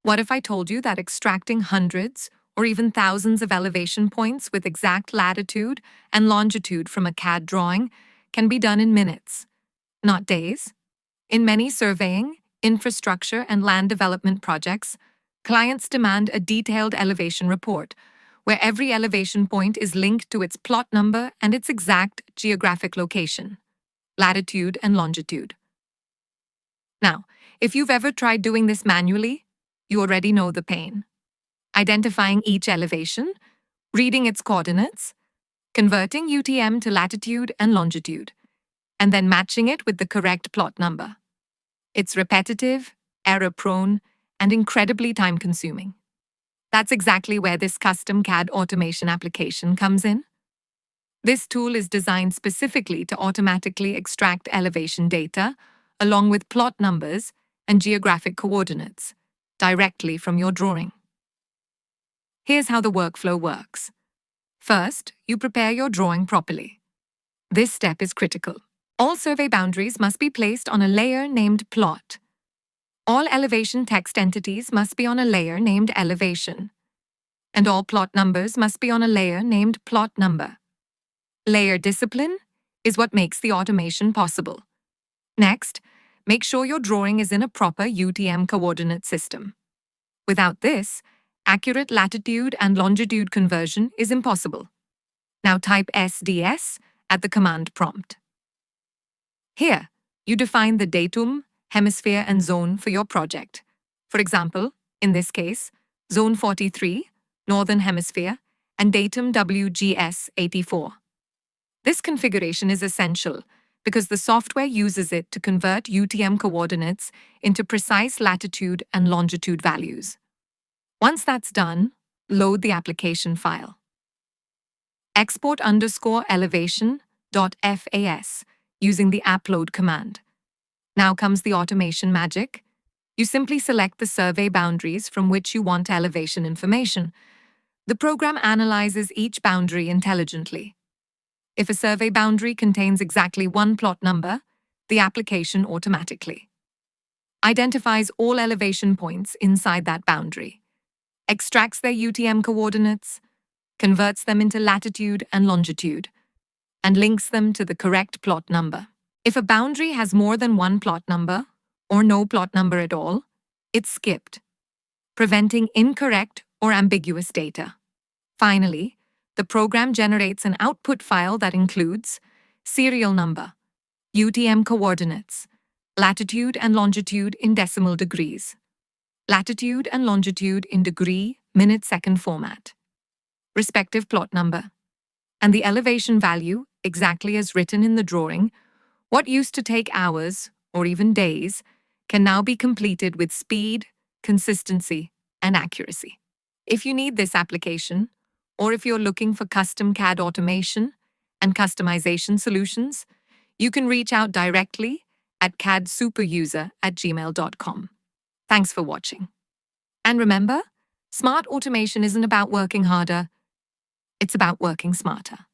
What if I told you that extracting hundreds or even thousands of elevation points with exact latitude and longitude from a CAD drawing can be done in minutes, not days? In many surveying, infrastructure, and land development projects, clients demand a detailed elevation report, where every elevation point is linked to its plot number and its exact geographic location, latitude and longitude. Now, if you've ever tried doing this manually, you already know the pain. Identifying each elevation, reading its coordinates, converting UTM to latitude and longitude, and then matching it with the correct plot number. It's repetitive, error-prone, and incredibly time-consuming. That's exactly where this custom CAD automation application comes in. This tool is designed specifically to automatically extract elevation data, along with plot numbers and geographic coordinates, directly from your drawing. Here's how the workflow works. First, you prepare your drawing properly. This step is critical. All survey boundaries must be placed on a layer named plot. All elevation text entities must be on a layer named elevation. And all plot numbers must be on a layer named plot number. Layer discipline is what makes the automation possible. Next, make sure your drawing is in a proper UTM coordinate system. Without this, accurate latitude and longitude conversion is impossible. Now type SDS at the command prompt. Here, you define the datum, hemisphere, and zone for your project. For example, in this case, Zone 43, Northern Hemisphere, and datum WGS 84. This configuration is essential because the software uses it to convert UTM coordinates into precise latitude and longitude values. Once that's done, load the application file. Export_elevation.fas using the appload command. Now comes the automation magic. You simply select the survey boundaries from which you want elevation information. The program analyzes each boundary intelligently. If a survey boundary contains exactly one plot number, the application automatically identifies all elevation points inside that boundary, extracts their UTM coordinates, converts them into latitude and longitude, and links them to the correct plot number. If a boundary has more than one plot number, or no plot number at all, it's skipped, preventing incorrect or ambiguous data. Finally, the program generates an output file that includes serial number, UTM coordinates, latitude and longitude in decimal degrees, latitude and longitude in degree, minute, second format, respective plot number, and the elevation value exactly as written in the drawing. What used to take hours, or even days, can now be completed with speed, consistency, and accuracy. If you need this application, or if you're looking for custom CAD automation and customization solutions, you can reach out directly at cadsuperuser@gmail.com. Thanks for watching. And remember, smart automation isn't about working harder, it's about working smarter.